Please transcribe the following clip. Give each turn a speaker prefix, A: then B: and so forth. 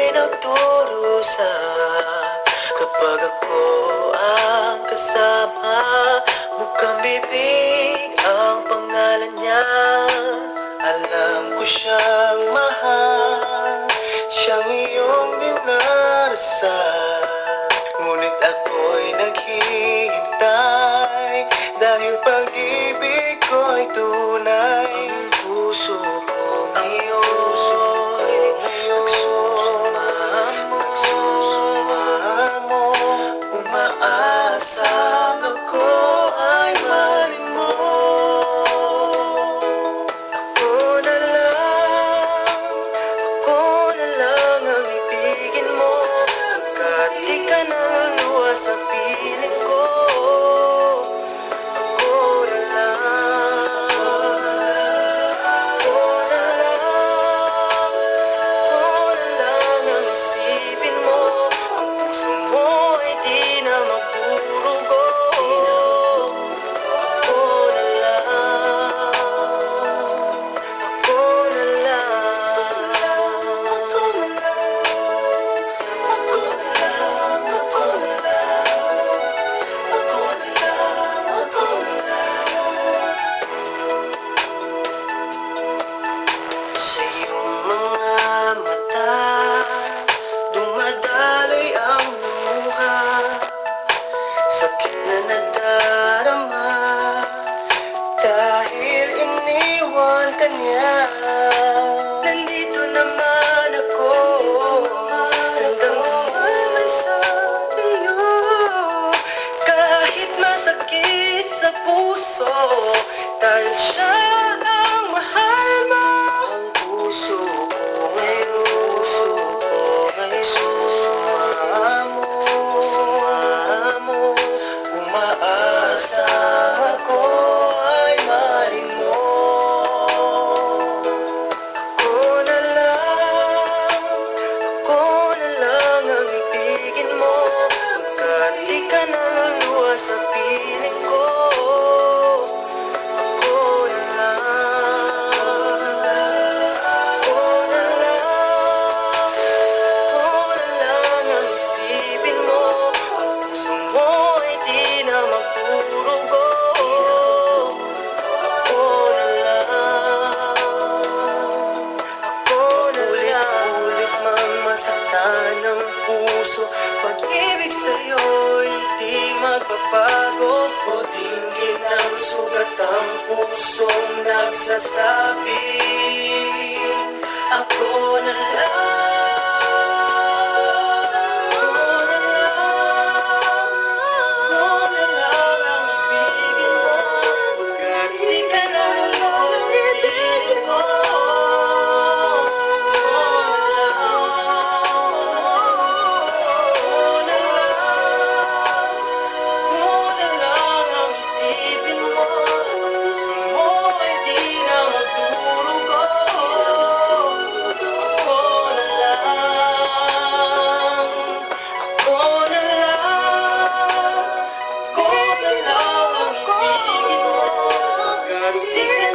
A: ako'y nagdurusa kapag ako ang kasama. Mukhang bibig ang pangalan niya. Alam ko siyang mahal, siyang iyong dinarasal. Ngunit ako'y naghihintay dahil pag-ibig ko'y tunay. Ang puso ko ngayon nagsusumamo, umaasang ako ay mahalin mo. Ako na lang ang ibigin mo, pagkat di ka naluluwa sa piling ko. Sakit na nadarama dahil iniwan ka niya. Nandito naman ako, handang humamay sa iyo. Kahit masakit sa puso, dahil siya ang mahal mo. Ang puso ko ngayon sumamo, umaasang ako ay mahalin mo. Ako na lang ang ibigin mo, pagkat di ka naluluwa sa piling ko. Ng puso, pag-ibig sa'yo'y di magbabago. O dinggin ang sugat ang pusong nagsasabi, ako na lang. Ako na lang ang ibigin mo, pagkat di ka naluluwa sa piling ko. Stick